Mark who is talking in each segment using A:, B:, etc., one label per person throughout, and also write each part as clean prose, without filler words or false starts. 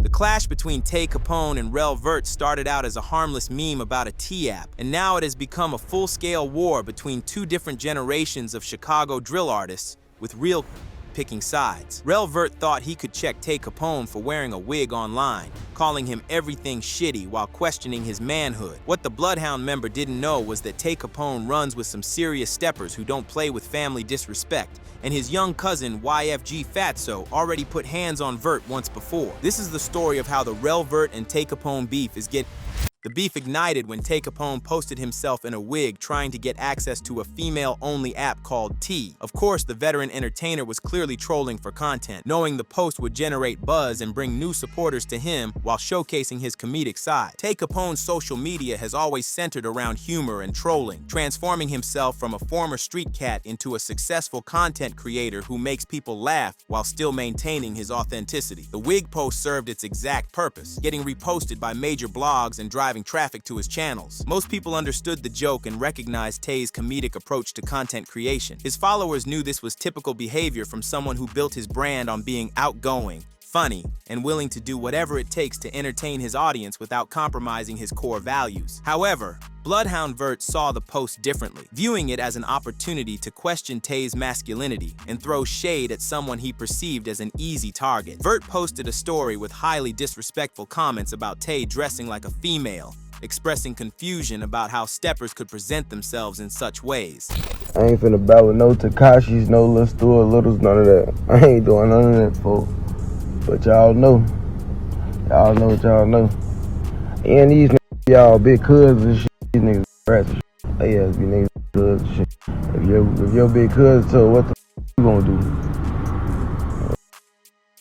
A: The clash between Tay Capone and Rell Vert started out as a harmless meme about a tea app, and now it has become a full-scale war between two different generations of Chicago drill artists, with real picking sides. Rell Vert thought he could check Tay Capone for wearing a wig online, calling him everything shitty while questioning his manhood. What the Bloodhound member didn't know was that Tay Capone runs with some serious steppers who don't play with family disrespect, and his young cousin YFG Fatso already put hands on Vert once before. This is the story of how the Rell vert and Tay Capone beef is getting. The beef ignited when Tay Capone posted himself in a wig trying to get access to a female-only app called T. Of course, the veteran entertainer was clearly trolling for content, knowing the post would generate buzz and bring new supporters to him while showcasing his comedic side. Tay Capone's social media has always centered around humor and trolling, transforming himself from a former street cat into a successful content creator who makes people laugh while still maintaining his authenticity. The wig post served its exact purpose, getting reposted by major blogs and driving traffic to his channels. Most people understood the joke and recognized Tay's comedic approach to content creation. His followers knew this was typical behavior from someone who built his brand on being outgoing, funny, and willing to do whatever it takes to entertain his audience without compromising his core values. However, Bloodhound Vert saw the post differently, viewing it as an opportunity to question Tay's masculinity and throw shade at someone he perceived as an easy target. Vert posted a story with highly disrespectful comments about Tay dressing like a female, expressing confusion about how steppers could present themselves in such ways.
B: I ain't finna battle no Takashis, no Lil Stewart, Littles, none of that. I ain't doing none of that, folks. But y'all know. Y'all know what y'all know. And these niggas, y'all big cousins and shit. These niggas rats and shit. They ass be niggas cousins and shit. If your big cousin, so what the you gonna do?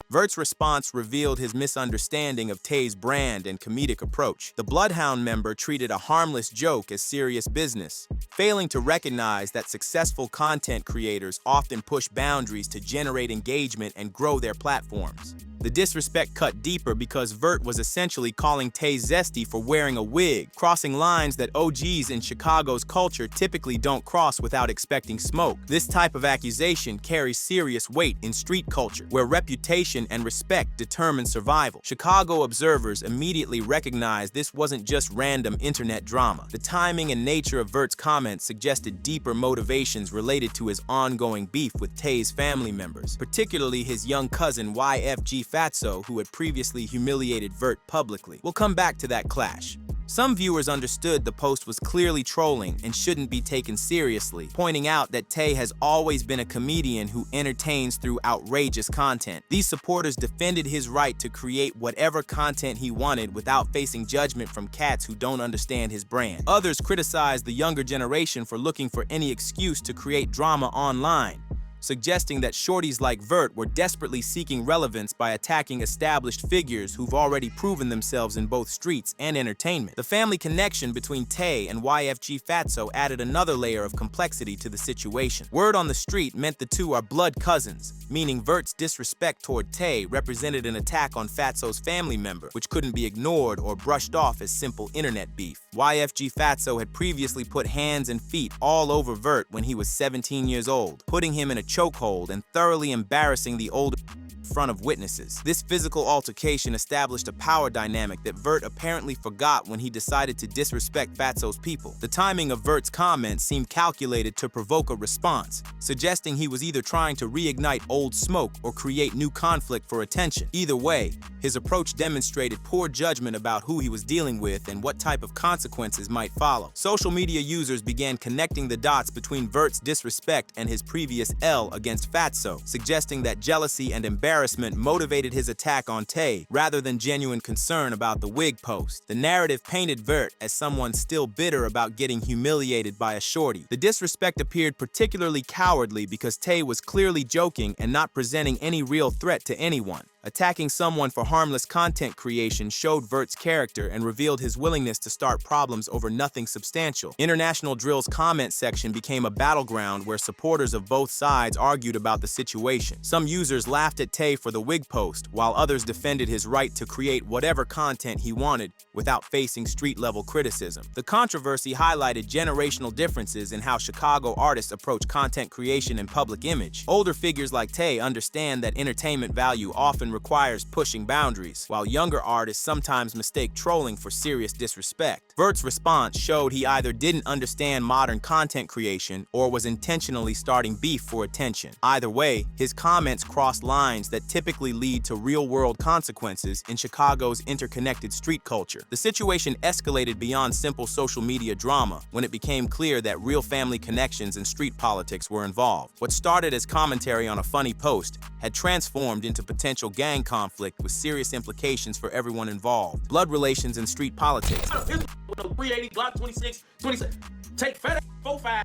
A: Vert's response revealed his misunderstanding of Tay's brand and comedic approach. The Bloodhound member treated a harmless joke as serious business, failing to recognize that successful content creators often push boundaries to generate engagement and grow their platforms. The disrespect cut deeper because Vert was essentially calling Tay zesty for wearing a wig, crossing lines that OGs in Chicago's culture typically don't cross without expecting smoke. This type of accusation carries serious weight in street culture, where reputation and respect determine survival. Chicago observers immediately recognized this wasn't just random internet drama. The timing and nature of Vert's comments suggested deeper motivations related to his ongoing beef with Tay's family members, particularly his young cousin YFG Fatso, who had previously humiliated Vert publicly. We'll come back to that clash. Some viewers understood the post was clearly trolling and shouldn't be taken seriously, pointing out that Tay has always been a comedian who entertains through outrageous content. These supporters defended his right to create whatever content he wanted without facing judgment from cats who don't understand his brand. Others criticized the younger generation for looking for any excuse to create drama online, suggesting that shorties like Vert were desperately seeking relevance by attacking established figures who've already proven themselves in both streets and entertainment. The family connection between Tay and YFG Fatso added another layer of complexity to the situation. Word on the street meant the two are blood cousins, meaning Vert's disrespect toward Tay represented an attack on Fatso's family member, which couldn't be ignored or brushed off as simple internet beef. YFG Fatso had previously put hands and feet all over Vert when he was 17 years old, putting him in a chokehold and thoroughly embarrassing the older in front of witnesses. This physical altercation established a power dynamic that Vert apparently forgot when he decided to disrespect Fatso's people. The timing of Vert's comments seemed calculated to provoke a response, suggesting he was either trying to reignite old smoke or create new conflict for attention. Either way, his approach demonstrated poor judgment about who he was dealing with and what type of consequences might follow. Social media users began connecting the dots between Vert's disrespect and his previous L against Fatso, suggesting that jealousy and embarrassment motivated his attack on Tay rather than genuine concern about the wig post. The narrative painted Vert as someone still bitter about getting humiliated by a shorty. The disrespect appeared particularly cowardly because Tay was clearly joking and not presenting any real threat to anyone. Attacking someone for harmless content creation showed Vert's character and revealed his willingness to start problems over nothing substantial. International Drill's comment section became a battleground where supporters of both sides argued about the situation. Some users laughed at Tay for the wig post, while others defended his right to create whatever content he wanted without facing street-level criticism. The controversy highlighted generational differences in how Chicago artists approach content creation and public image. Older figures like Tay understand that entertainment value often often requires pushing boundaries, while younger artists sometimes mistake trolling for serious disrespect. Vert's response showed he either didn't understand modern content creation or was intentionally starting beef for attention. Either way, his comments crossed lines that typically lead to real-world consequences in Chicago's interconnected street culture. The situation escalated beyond simple social media drama when it became clear that real family connections and street politics were involved. What started as commentary on a funny post had transformed into potential gang conflict with serious implications for everyone involved. Blood relations and street politics.
C: 380 Glock 26, 27. Take fat ass 45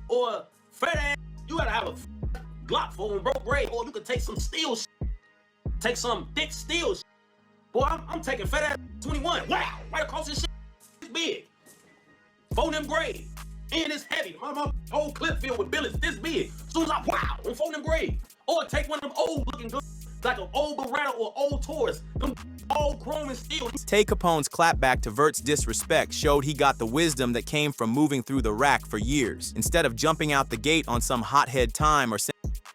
C: or fat ass. You gotta have a Glock 4 and broke braid, or you could take some steel shit. Take some thick steel shit. Boy, I'm taking fat ass 21. Wow, right across this shit. It's big. 4 them grade. And it's heavy. My whole clip filled with billets this big. As soon as I wow, on 4 them grade. Or take one of them old looking good, like an old Beretta or old Taurus. Them all chrome and steel.
A: Tay Capone's clapback to Vert's disrespect showed he got the wisdom that came from moving through the rack for years. Instead of jumping out the gate on some hothead time or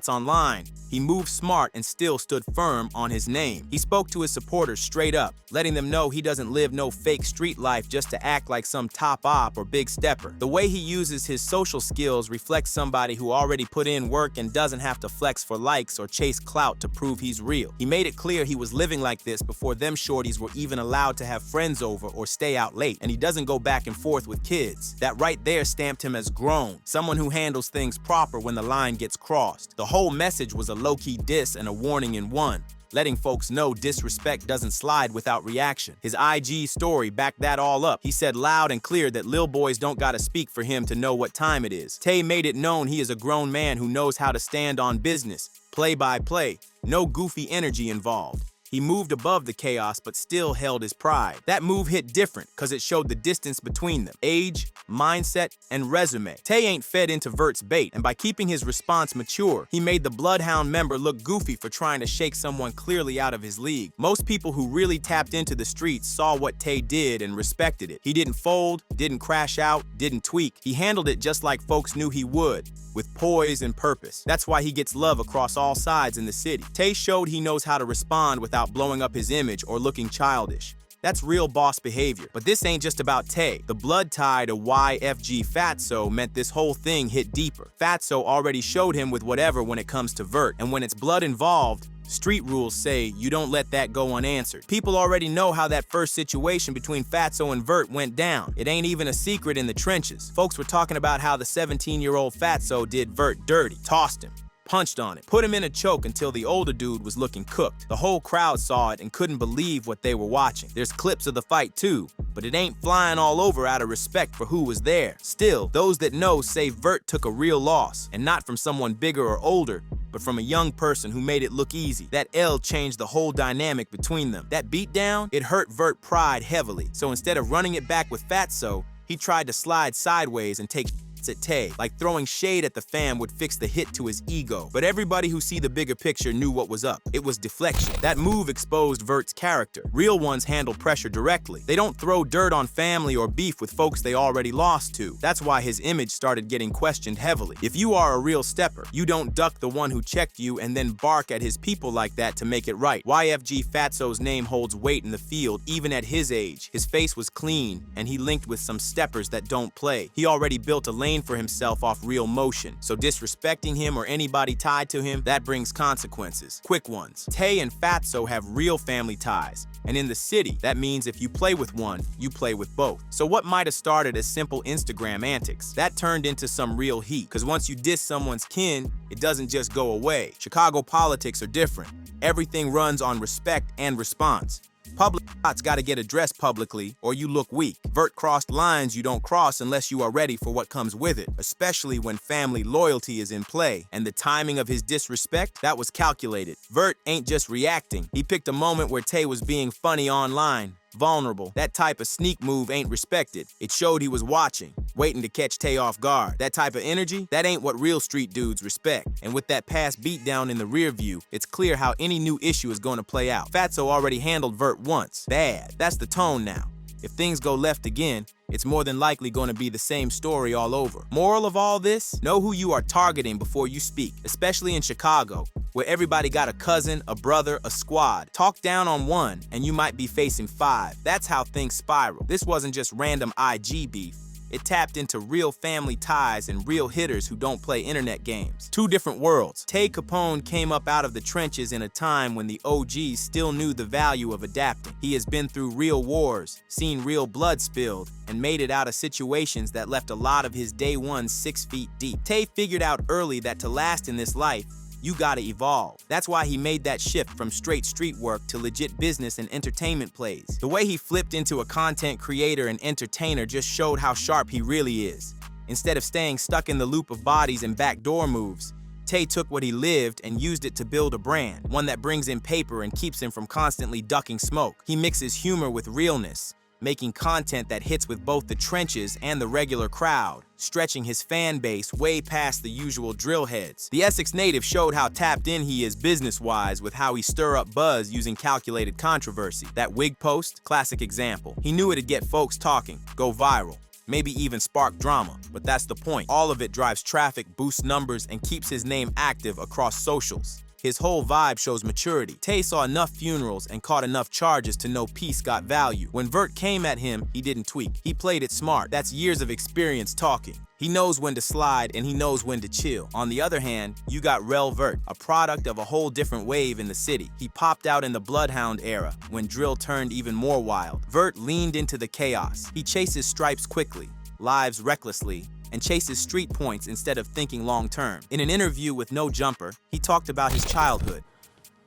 A: online, he moved smart and still stood firm on his name. He spoke to his supporters straight up, letting them know he doesn't live no fake street life just to act like some top op or big stepper. The way he uses his social skills reflects somebody who already put in work and doesn't have to flex for likes or chase clout to prove he's real. He made it clear he was living like this before them shorties were even allowed to have friends over or stay out late, and he doesn't go back and forth with kids. That right there stamped him as grown, someone who handles things proper when the line gets crossed. The whole message was a low-key diss and a warning in one, letting folks know disrespect doesn't slide without reaction. His IG story backed that all up. He said loud and clear that lil boys don't gotta speak for him to know what time it is. Tay made it known he is a grown man who knows how to stand on business, play by play, no goofy energy involved. He moved above the chaos but still held his pride. That move hit different because it showed the distance between them. Age, mindset, and resume. Tay ain't fed into Vert's bait, and by keeping his response mature, he made the Bloodhound member look goofy for trying to shake someone clearly out of his league. Most people who really tapped into the streets saw what Tay did and respected it. He didn't fold, didn't crash out, didn't tweak. He handled it just like folks knew he would, with poise and purpose. That's why he gets love across all sides in the city. Tay showed he knows how to respond without blowing up his image or looking childish. That's real boss behavior. But this ain't just about Tay. The blood tie to YFG Fatso meant this whole thing hit deeper. Fatso already showed him with whatever when it comes to Vert, and when it's blood involved, street rules say you don't let that go unanswered. People already know how that first situation between Fatso and Vert went down. It ain't even a secret in the trenches. Folks were talking about how the 17-year-old Fatso did Vert dirty, tossed him, punched on it, put him in a choke until the older dude was looking cooked. The whole crowd saw it and couldn't believe what they were watching. There's clips of the fight too, but it ain't flying all over out of respect for who was there. Still, those that know say Vert took a real loss, and not from someone bigger or older, but from a young person who made it look easy. That L changed the whole dynamic between them. That beatdown, it hurt Vert pride heavily. So instead of running it back with Fatso, he tried to slide sideways and take at Tay, like throwing shade at the fam would fix the hit to his ego. But everybody who see the bigger picture knew what was up. It was deflection. That move exposed Vert's character. Real ones handle pressure directly. They don't throw dirt on family or beef with folks they already lost to. That's why his image started getting questioned heavily. If you are a real stepper, you don't duck the one who checked you and then bark at his people like that to make it right. YFG Fatso's name holds weight in the field even at his age. His face was clean and he linked with some steppers that don't play. He already built a lane for himself off real motion, so disrespecting him or anybody tied to him, that brings consequences. Quick ones. Tay and Fatso have real family ties, and in the city, that means if you play with one, you play with both. So what might have started as simple Instagram antics, that turned into some real heat, because once you diss someone's kin, it doesn't just go away. Chicago politics are different. Everything runs on respect and response. Public shots gotta get addressed publicly, or you look weak. Vert crossed lines you don't cross unless you are ready for what comes with it, especially when family loyalty is in play. And the timing of his disrespect, that was calculated. Vert ain't just reacting. He picked a moment where Tay was being funny online, vulnerable. That type of sneak move ain't respected. It showed he was watching, waiting to catch Tay off guard. That type of energy, that ain't what real street dudes respect. And with that past beatdown in the rear view, it's clear how any new issue is going to play out. Fatso already handled Vert once. Bad. That's the tone now. If things go left again, it's more than likely going to be the same story all over. Moral of all this? Know who you are targeting before you speak, especially in Chicago, where everybody got a cousin, a brother, a squad. Talk down on one, and you might be facing 5. That's how things spiral. This wasn't just random IG beef. It tapped into real family ties and real hitters who don't play internet games. 2 different worlds. Tay Capone came up out of the trenches in a time when the OGs still knew the value of adapting. He has been through real wars, seen real blood spilled, and made it out of situations that left a lot of his day ones 6 feet deep. Tay figured out early that to last in this life, you gotta evolve. That's why he made that shift from straight street work to legit business and entertainment plays. The way he flipped into a content creator and entertainer just showed how sharp he really is. Instead of staying stuck in the loop of bodies and backdoor moves, Tay took what he lived and used it to build a brand, one that brings in paper and keeps him from constantly ducking smoke. He mixes humor with realness, making content that hits with both the trenches and the regular crowd, stretching his fan base way past the usual drill heads. The Essex native showed how tapped in he is business-wise with how he stir up buzz using calculated controversy. That wig post, classic example. He knew it'd get folks talking, go viral, maybe even spark drama, but that's the point. All of it drives traffic, boosts numbers, and keeps his name active across socials. His whole vibe shows maturity. Tay saw enough funerals and caught enough charges to know peace got value. When Vert came at him, he didn't tweak. He played it smart. That's years of experience talking. He knows when to slide and he knows when to chill. On the other hand, you got Rell Vert, a product of a whole different wave in the city. He popped out in the Bloodhound era, when drill turned even more wild. Vert leaned into the chaos. He chases stripes quickly, lives recklessly, and chases street points instead of thinking long-term. In an interview with No Jumper, he talked about his childhood.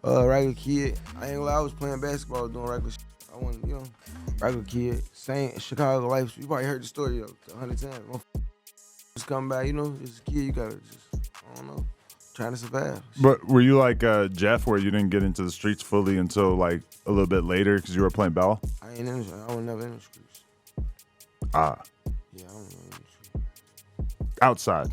B: Regular kid. I ain't gonna lie, I was playing basketball, doing regular shit. I wasn't, regular kid. Same Chicago life. You probably heard the story 100 times. Just come back, just a kid, you gotta just, I don't know, trying to survive.
D: But were you like Jeff, where you didn't get into the streets fully until like a little bit later because you were playing ball?
B: I was never in the streets.
D: Ah.
B: Yeah, I was never in the streets.
D: Outside.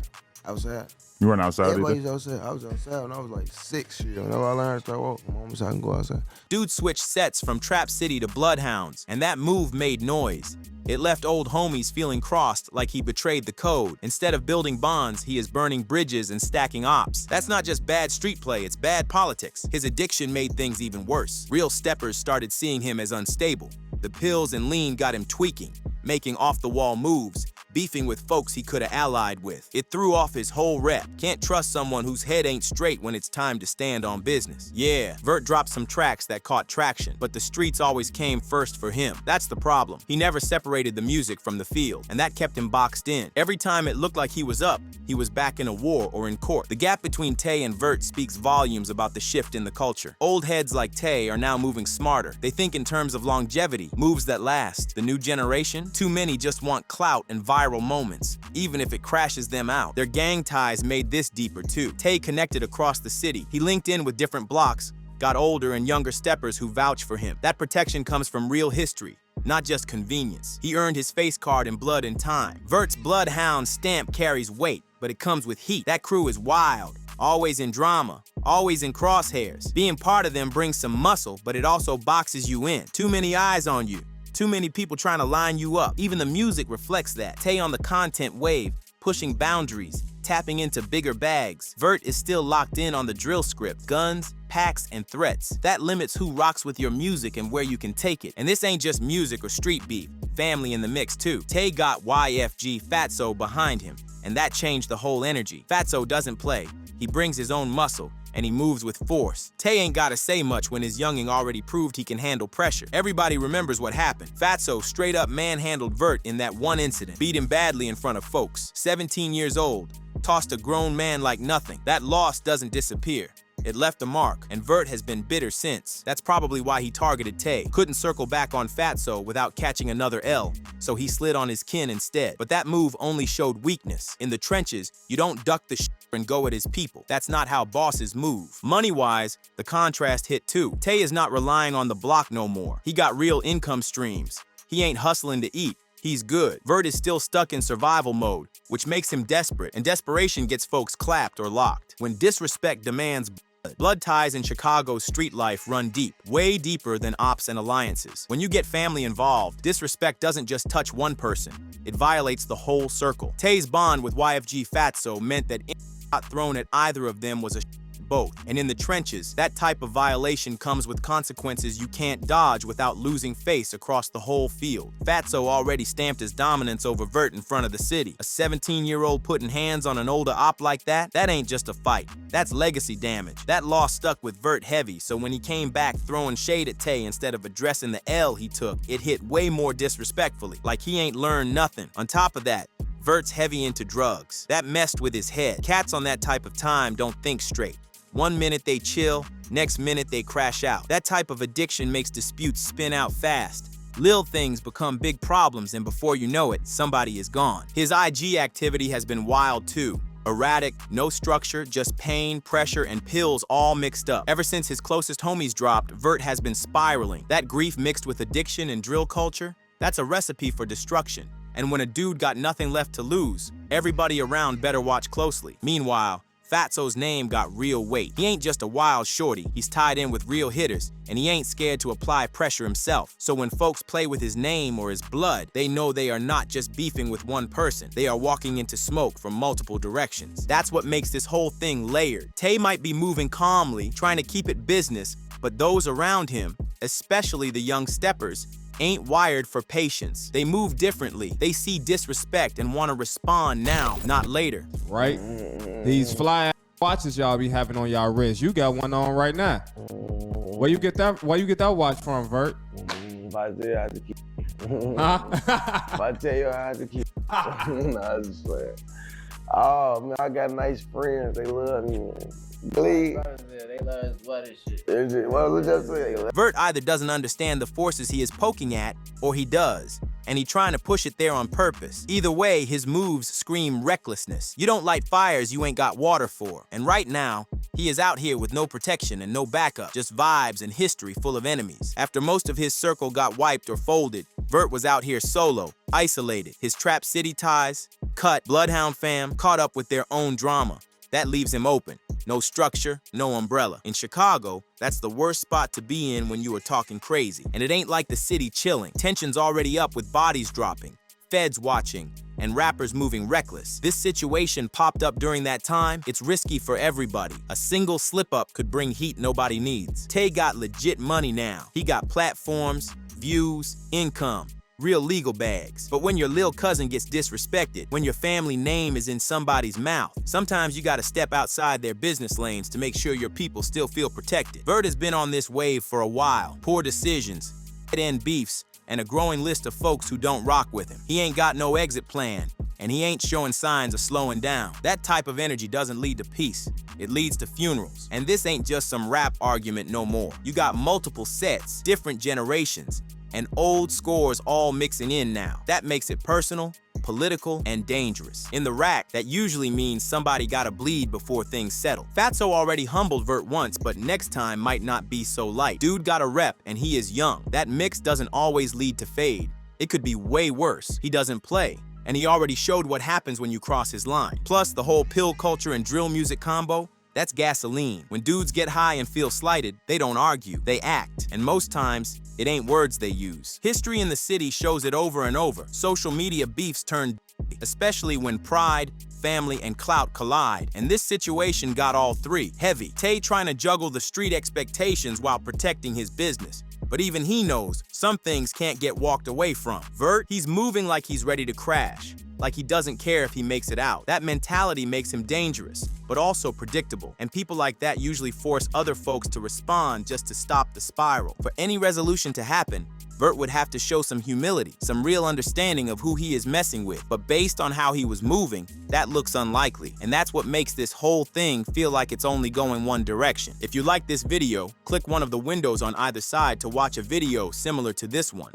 B: Outside.
D: You weren't outside
B: Everybody's
D: either?
B: outside. I was outside when I was like 6 years. Whenever I learned to start walking, mom said I can go outside.
A: Dude switched sets from Trap City to Bloodhounds, and that move made noise. It left old homies feeling crossed, like he betrayed the code. Instead of building bonds, he is burning bridges and stacking ops. That's not just bad street play, it's bad politics. His addiction made things even worse. Real steppers started seeing him as unstable. The pills and lean got him tweaking, making off-the-wall moves, beefing with folks he could have allied with. It threw off his whole rep. Can't trust someone whose head ain't straight when it's time to stand on business. Yeah, Vert dropped some tracks that caught traction, but the streets always came first for him. That's the problem. He never separated the music from the field, and that kept him boxed in. Every time it looked like he was up, he was back in a war or in court. The gap between Tay and Vert speaks volumes about the shift in the culture. Old heads like Tay are now moving smarter. They think in terms of longevity, moves that last. The new generation, too many just want clout and viral moments, even if it crashes them out. Their gang ties made this deeper too. Tay connected across the city. He linked in with different blocks, got older and younger steppers who vouch for him. That protection comes from real history, not just convenience. He earned his face card in blood and time. Vert's Bloodhound stamp carries weight, but it comes with heat. That crew is wild, always in drama, always in crosshairs. Being part of them brings some muscle, but it also boxes you in. Too many eyes on you. Too many people trying to line you up. Even the music reflects that. Tay on the content wave, pushing boundaries, tapping into bigger bags. Vert is still locked in on the drill script. Guns, packs, and threats. That limits who rocks with your music and where you can take it. And this ain't just music or street beef. Family in the mix too. Tay got YFG Fatso behind him, and that changed the whole energy. Fatso doesn't play. He brings his own muscle, and he moves with force. Tay ain't gotta say much when his youngin' already proved he can handle pressure. Everybody remembers what happened. Fatso straight up manhandled Vert in that one incident. Beat him badly in front of folks. 17 years old, tossed a grown man like nothing. That loss doesn't disappear. It left a mark, and Vert has been bitter since. That's probably why he targeted Tay. Couldn't circle back on Fatso without catching another L, so he slid on his kin instead. But that move only showed weakness. In the trenches, you don't duck the and go at his people. That's not how bosses move. Money-wise, the contrast hit too. Tay is not relying on the block no more. He got real income streams. He ain't hustling to eat. He's good. Vert is still stuck in survival mode, which makes him desperate, and desperation gets folks clapped or locked. When disrespect demands Blood ties in Chicago's street life run deep, way deeper than ops and alliances. When you get family involved, disrespect doesn't just touch one person, it violates the whole circle. Tay's bond with YFG Fatso meant that any shot thrown at either of them was a both. And in the trenches, that type of violation comes with consequences you can't dodge without losing face across the whole field. Fatso already stamped his dominance over Vert in front of the city. A 17-year-old putting hands on an older op like that ain't just a fight. That's legacy damage. That loss stuck with Vert heavy, so when he came back throwing shade at Tay instead of addressing the L he took, it hit way more disrespectfully, like he ain't learned nothing. On top of that, Vert's heavy into drugs. That messed with his head. Cats on that type of time don't think straight. One minute they chill, next minute they crash out. That type of addiction makes disputes spin out fast. Lil things become big problems, and before you know it, somebody is gone. His IG activity has been wild too. Erratic, no structure, just pain, pressure, and pills all mixed up. Ever since his closest homies dropped, Vert has been spiraling. That grief mixed with addiction and drill culture, that's a recipe for destruction. And when a dude got nothing left to lose, everybody around better watch closely. Meanwhile, Fatso's name got real weight. He ain't just a wild shorty, he's tied in with real hitters, and he ain't scared to apply pressure himself. So when folks play with his name or his blood, they know they are not just beefing with one person, they are walking into smoke from multiple directions. That's what makes this whole thing layered. Tay might be moving calmly, trying to keep it business, but those around him, especially the young steppers, ain't wired for patience. They move differently. They see disrespect and want to respond now, not later.
E: Right? These fly watches y'all be having on y'all wrist. You got one on right now. Where you get that? Where you get that watch from, Vert?
B: If I tell you I have to keep
E: Huh?
B: If I tell you I have to keep nah, I just swear. Oh man, I got nice friends. They love me, man. Bleed.
F: They love his blood and shit.
B: What was I just saying?
A: Vert either doesn't understand the forces he is poking at, or he does, and he's trying to push it there on purpose. Either way, his moves scream recklessness. You don't light fires you ain't got water for. And right now, he is out here with no protection and no backup, just vibes and history full of enemies. After most of his circle got wiped or folded, Vert was out here solo, isolated. His Trap City ties, cut, Bloodhound fam, caught up with their own drama. That leaves him open. No structure, no umbrella. In Chicago, that's the worst spot to be in when you are talking crazy. And it ain't like the city chilling. Tension's already up with bodies dropping, feds watching, and rappers moving reckless. This situation popped up during that time. It's risky for everybody. A single slip-up could bring heat nobody needs. Tay got legit money now. He got platforms, views, income. Real legal bags. But when your lil cousin gets disrespected, when your family name is in somebody's mouth, sometimes you gotta step outside their business lanes to make sure your people still feel protected. Vert has been on this wave for a while. Poor decisions, dead-end beefs, and a growing list of folks who don't rock with him. He ain't got no exit plan, and he ain't showing signs of slowing down. That type of energy doesn't lead to peace. It leads to funerals. And this ain't just some rap argument no more. You got multiple sets, different generations, and old scores all mixing in now. That makes it personal, political, and dangerous. In the rack, that usually means somebody gotta bleed before things settle. Fatso already humbled Vert once, but next time might not be so light. Dude got a rep, and he is young. That mix doesn't always lead to fade. It could be way worse. He doesn't play, and he already showed what happens when you cross his line. Plus, the whole pill culture and drill music combo, that's gasoline. When dudes get high and feel slighted, they don't argue, they act. And most times, it ain't words they use. History in the city shows it over and over. Social media beefs turn deadly, especially when pride, family, and clout collide. And this situation got all three. Heavy. Tay trying to juggle the street expectations while protecting his business. But even he knows some things can't get walked away from. Vert, he's moving like he's ready to crash, like he doesn't care if he makes it out. That mentality makes him dangerous, but also predictable. And people like that usually force other folks to respond just to stop the spiral. For any resolution to happen, Vert would have to show some humility, some real understanding of who he is messing with. But based on how he was moving, that looks unlikely. And that's what makes this whole thing feel like it's only going one direction. If you like this video, click one of the windows on either side to watch a video similar to this one.